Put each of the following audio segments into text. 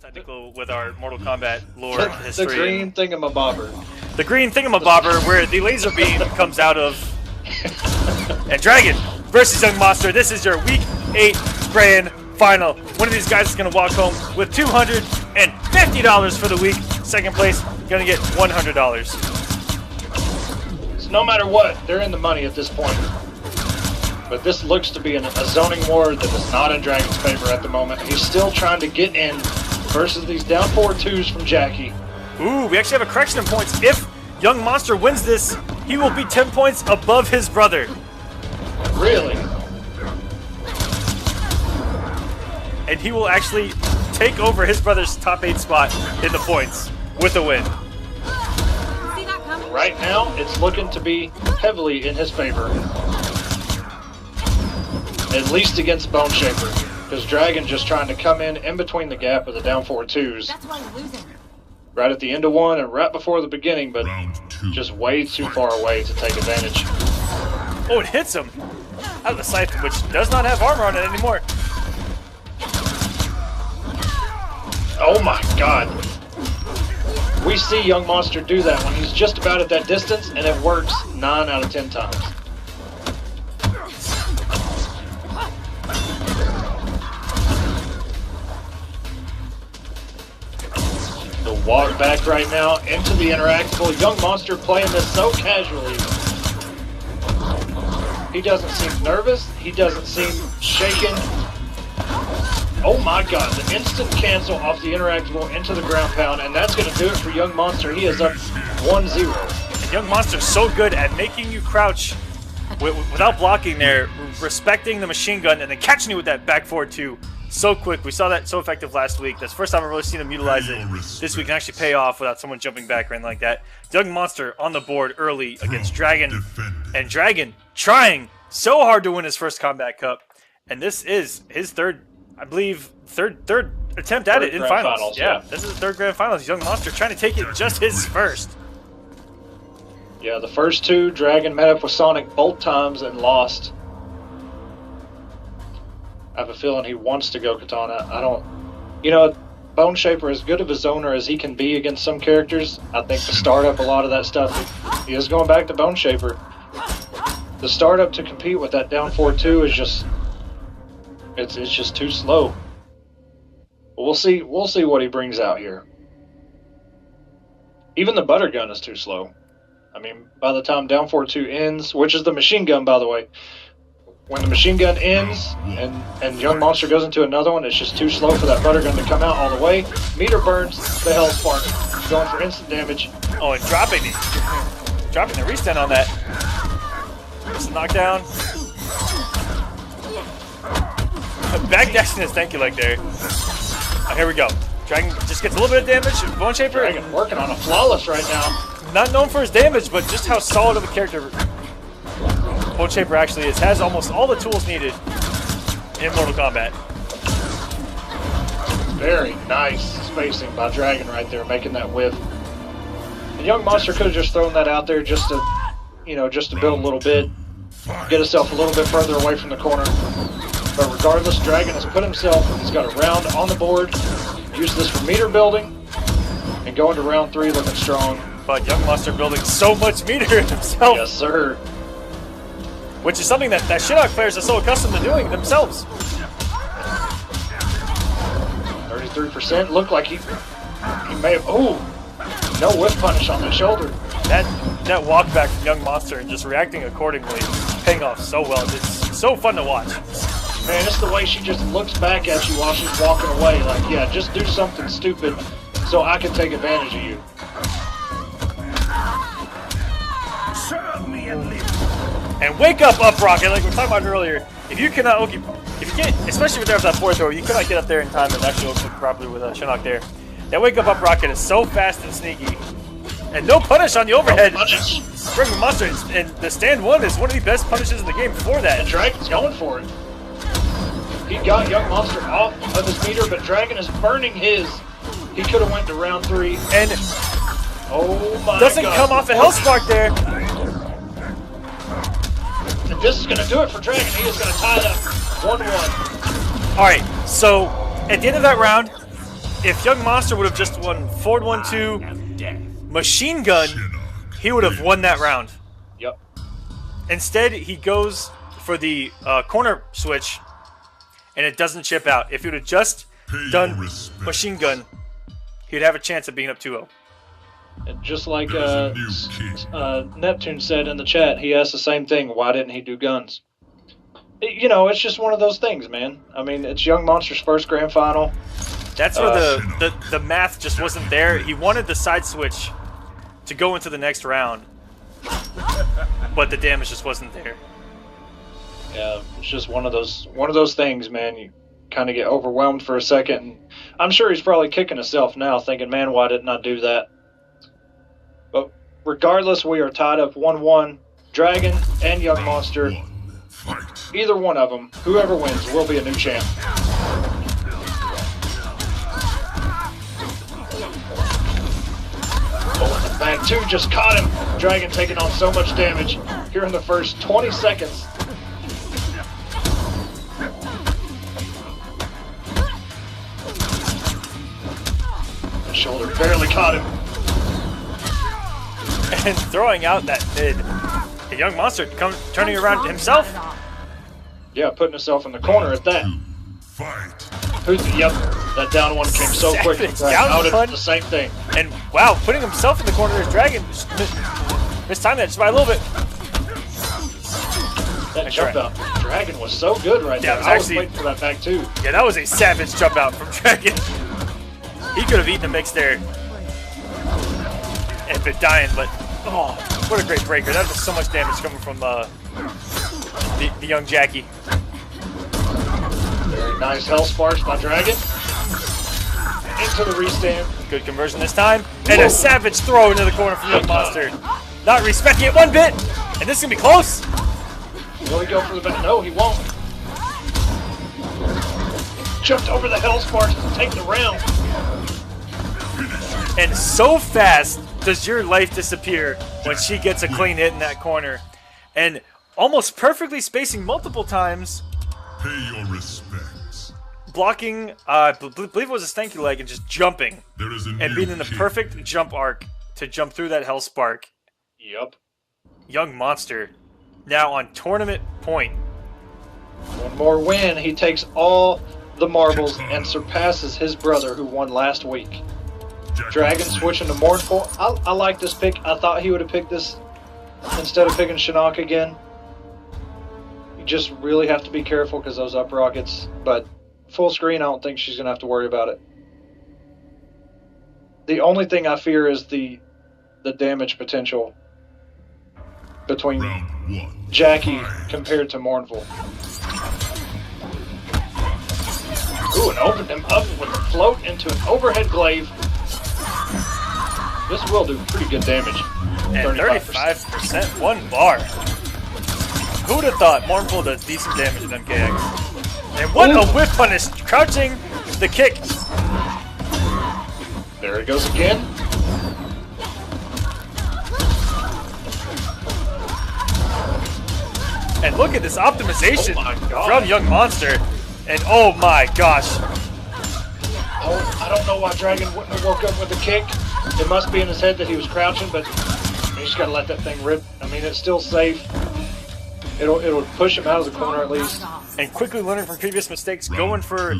technical with our Mortal Kombat lore history. The green thingamabobber. The green thingamabobber where the laser beam comes out of. And Dragon versus Yungmonster. This is your Week 8 Grand Final. One of these guys is going to walk home with $250 for the week. Second place, going to get $100. So no matter what, they're in the money at this point. But this looks to be a zoning war that is not in Dragon's favor at the moment. He's still trying to get in versus these down 4-2s from Jackie. Ooh, we actually have a correction in points. If Yungmonster wins this, he will be 10 points above his brother. Really? And he will actually take over his brother's top 8 spot in the points with a win. Right now, it's looking to be heavily in his favor. At least against Bone Shaper. Because Dragon just trying to come in between the gap of the down 4-2s. That's why I'm losing. Right at the end of one and right before the beginning, but just way too far away to take advantage. Oh, it hits him out of the Siphon, which does not have armor on it anymore. Oh my god. We see Yungmonster do that when he's just about at that distance, and it works 9 out of 10 times. The walk back right now into the interactable. Yungmonster playing this so casually. He doesn't seem nervous. He doesn't seem shaken. Oh my god, the instant cancel off the interactable into the ground pound, and that's going to do it for Yungmonster. He is up 1-0. Yungmonster's so good at making you crouch without blocking there, respecting the machine gun, and then catching you with that back forward too. So quick. We saw that so effective last week. That's the first time I've really seen him utilize it this week and actually pay off without someone jumping back or anything like that. Yungmonster on the board early against Dragon, and Dragon trying so hard to win his first Kombat Cup, and this is his third, I believe, third attempt at it in finals. Yeah, this is the third grand finals. Yungmonster trying to take it just his first. Yeah, the first two, Dragon met up with Sonic both times and lost. I have a feeling he wants to go Katana. I don't... You know, Bone Shaper, as good of a zoner as he can be against some characters, I think to start up a lot of that stuff, he is going back to Bone Shaper. The startup to compete with that down 4-2 is just... It's just too slow. But we'll see what he brings out here. Even the butter gun is too slow. I mean, by the time down 4-2 ends, which is the machine gun, by the way, when the machine gun ends and Yungmonster goes into another one, it's just too slow for that butter gun to come out all the way. Meter burns the hell spark, going for instant damage. Oh, and dropping the restand on that. Just a knockdown. Backdashing his thank you leg there. Oh, here we go. Dragon just gets a little bit of damage. Bone Shaper. Dragon working on a flawless right now. Not known for his damage, but just how solid of a character Bone Shaper actually is. Has almost all the tools needed in Mortal Kombat. Very nice spacing by Dragon right there, making that whiff. And Yungmonster could have just thrown that out there just to, you know, just to build a little bit, get himself a little bit further away from the corner. But regardless, Dragon has put himself, he's got a round on the board, use this for meter building, and go into round 3 looking strong. But Yungmonster building so much meter himself. Yes, sir. Which is something that Shinnok players are so accustomed to doing themselves. 33%, looked like he may have, oh, no whiff punish on the shoulder. That walk back from Yungmonster and just reacting accordingly, paying off so well. It's so fun to watch. Man, it's the way she just looks back at you while she's walking away. Like, yeah, just do something stupid so I can take advantage of you. And wake up Rocket, like we were talking about earlier. If you cannot, if you can't, especially with that forward throw, you cannot get up there in time and actually hook properly with Shinnok there. That wake up Rocket is so fast and sneaky. And no punish on the overhead. Yungmonster, and the stand 1 is one of the best punishes in the game before that. And Dragon's going for it. He got Yungmonster off of his meter, but Dragon is burning his. He could have went to round 3. And oh my doesn't God. come off a Hellspark there. And this is going to do it for Dragon. He is going to tie it up 1-1. All right, so at the end of that round, if Yungmonster would have just won forward 1-2 machine gun, he would have won that round. Yep. Instead, he goes for the corner switch, and it doesn't chip out. If he would have just done machine gun, he'd have a chance of being up 2-0. And just like Neptune said in the chat, he asked the same thing. Why didn't he do guns? You know, it's just one of those things, man. I mean, it's Yungmonster's first grand final. That's where the math just wasn't there. He wanted the side switch to go into the next round, but the damage just wasn't there. Yeah, it's just one of those things, man. You kind of get overwhelmed for a second. And I'm sure he's probably kicking himself now, thinking, "Man, why didn't I do that?" But regardless, we are tied up 1-1. Dragon and Yungmonster. Either one of them, whoever wins, will be a new champ. Oh, and the back two just caught him. Dragon taking on so much damage here in the first 20 seconds. The shoulder barely caught him. And throwing out that mid. The Yungmonster turning around himself. Yeah, putting himself in the corner at that. Yep, that down one came so quick. Out at the same thing. And wow, putting himself in the corner of Dragon. Mistimed that just by a little bit. That jump out from Dragon was so good right there. I was waiting for that back too. Yeah, that was a savage jump out from Dragon. He could have eaten a mix there and been dying, but oh, what a great breaker. That was so much damage coming from the young Jackie. Very nice hell sparks by Dragon. Into the restand. Good conversion this time. And a savage throw into the corner from Yungmonster. Not respecting it one bit. And this is going to be close. Will he go for the back? No, he won't. Jumped over the hell sparks to take the round. And so fast does your life disappear when she gets a clean hit in that corner. And almost perfectly spacing multiple times. Pay your respects. Blocking, I believe it was a stanky leg, and just jumping. And being in the perfect jump arc to jump through that hell spark. Yep. Yungmonster now on tournament point. One more win. He takes all the marbles and surpasses his brother who won last week. Dragon switching to Mournful. I like this pick. I thought he would have picked this instead of picking Shinnok again. You just really have to be careful because those up rockets. But full screen, I don't think she's going to have to worry about it. The only thing I fear is the damage potential between Jackie compared to Mournful. Ooh, and opened him up with a float into an overhead glaive. This will do pretty good damage. And 35%, 1 bar. Who would have thought Mournful does decent damage in MKX? And what a whip punish, crouching the kick. There it goes again. And look at this optimization from Yungmonster. And oh my gosh. Oh, I don't know why Dragon wouldn't have woke up with a kick. It must be in his head that he was crouching, but you just gotta let that thing rip. I mean, it's still safe. It'll push him out of the corner at least. And quickly learning from previous mistakes, going for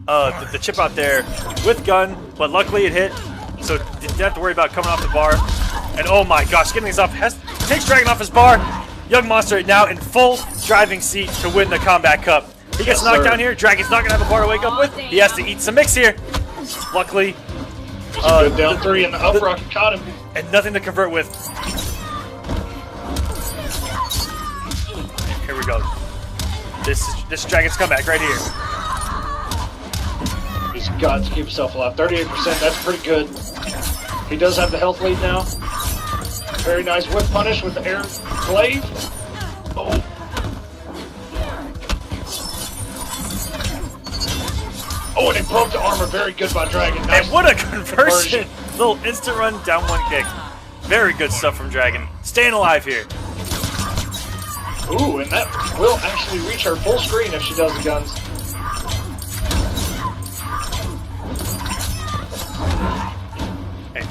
the chip out there with gun, but luckily it hit, so didn't have to worry about coming off the bar. And oh my gosh, getting this off, takes Dragon off his bar. Yungmonster now in full driving seat to win the Kombat Cup. He gets knocked down here. Dragon's not gonna have a bar to wake up with. He has to eat some mix here. Luckily, good down 3 and the up rocket caught him. And nothing to convert with. Here we go. This Dragon's comeback right here. He's got to keep himself alive. 38%, that's pretty good. He does have the health lead now. Very nice whip punish with the air glaive. Oh. Oh, and he broke the armor. Very good by Dragon. Nice. And what a conversion. Little instant run, down 1 kick. Very good stuff from Dragon. Staying alive here. Ooh, and that will actually reach her full screen if she does the guns.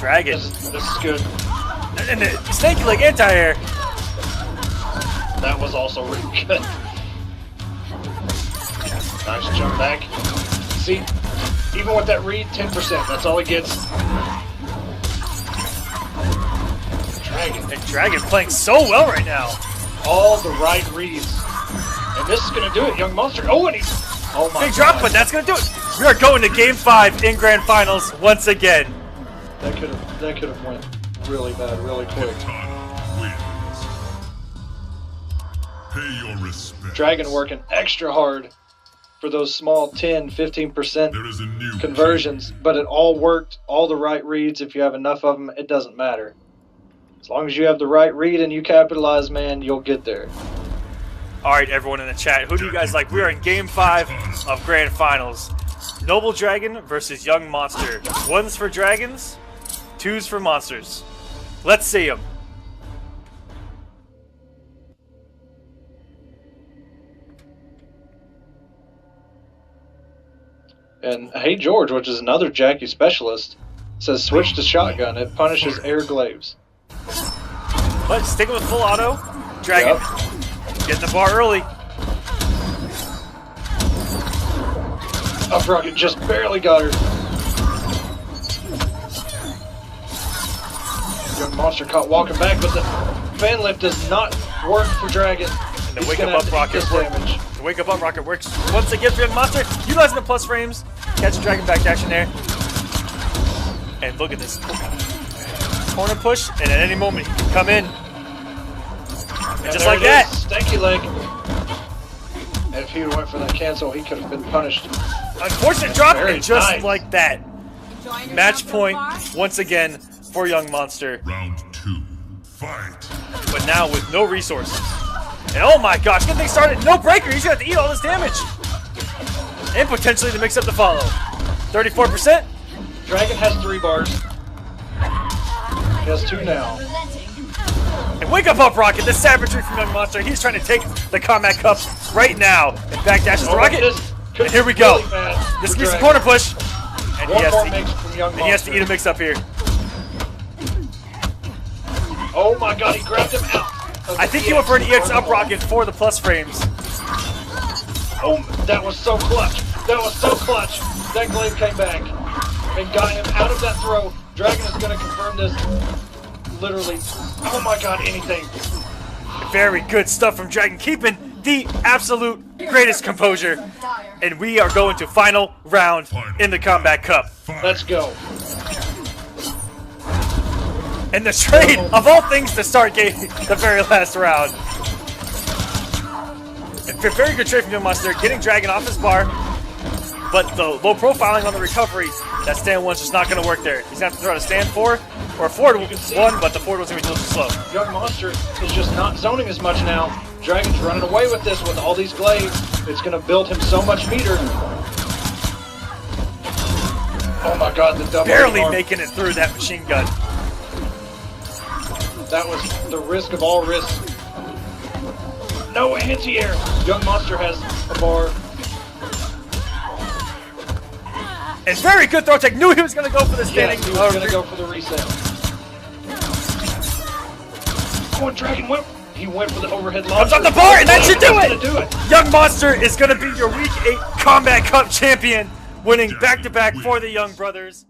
Dragon. This is good. And the snaky leg anti-air. That was also really good. Nice jump back. See, even with that read, 10%. That's all he gets. Dragon. And Dragon playing so well right now. All the right reads. And this is going to do it, Yungmonster. Oh, and oh my Big drop, God. but that's going to do it. We are going to Game 5 in Grand Finals once again. That could have went really bad, really quick. Katana wins. Pay your respects. Dragon working extra hard for those small 10, 15% There is a new conversions, but it all worked, all the right reads. If you have enough of them, it doesn't matter. As long as you have the right read and you capitalize, man, you'll get there. All right, everyone in the chat, who do you guys like? We are in Game 5 of Grand Finals. Noble Dragon versus Yungmonster. 1's for dragons, 2's for monsters. Let's see them. And Hey George, which is another Jackie specialist, says switch to shotgun. It punishes air glaives. But sticking with full auto, Dragon getting the bar early. Up rocket just barely got her. Yungmonster caught walking back, but the fan lift does not work for Dragon. And the He's wake gonna up have to rocket eat this works. damage. The wake up rocket works once again for Yungmonster, utilizing the plus frames. Catch Dragon back action there. And look at this corner push, and at any moment he can come in. And just there like it that. is, stanky leg. And if he went for that cancel, he could have been punished. Unfortunate drop, Very and just nice. like that. Match point once again for Yungmonster, Round 2. Fight. but now with no resources. And oh my gosh, get things started. No breaker. He's gonna have to eat all this damage. And potentially the mix up to follow. 34%. Dragon has 3 bars. He has 2 now. And wake up rocket, the savagery from Yungmonster. He's trying to take the Kombat Cup right now. And back dashes the rocket. And here we go. This gives a corner push. And One more mix from Yungmonster. he has to eat a mix up here. Oh my God, he grabbed him out. I think he went for an EX up rocket for the plus frames. Oh, that was so clutch. That was so clutch. That glaive came back and got him out of that throw. Dragon is going to confirm this. Literally. Oh my God, anything. Very good stuff from Dragon, keeping the absolute greatest composure. And we are going to final round in the Kombat Cup. Let's go. And the trade of all things to start the very last round. And very good trade from Yungmonster, getting Dragon off his bar. But the low profiling on the recovery, that stand one's just not going to work there. He's going to have to throw out a stand 4 or a forward 1, but the forward was going to be a little too slow. Yungmonster is just not zoning as much now. Dragon's running away with this with all these glaives. It's going to build him so much meter. Oh my God, the double Barely arm. making it through that machine gun. That was the risk of all risks. No anti-air. Yungmonster has a bar. And very good throw tech. Knew he was going to go for the standing. Yes, he was going to go for the reset. Oh, and Dragon went. He went for the overhead launcher. Comes on the bar, and that should do That's it. gonna do it. Yungmonster is going to be your Week 8 Kombat Cup champion, winning back-to-back for the Young Brothers.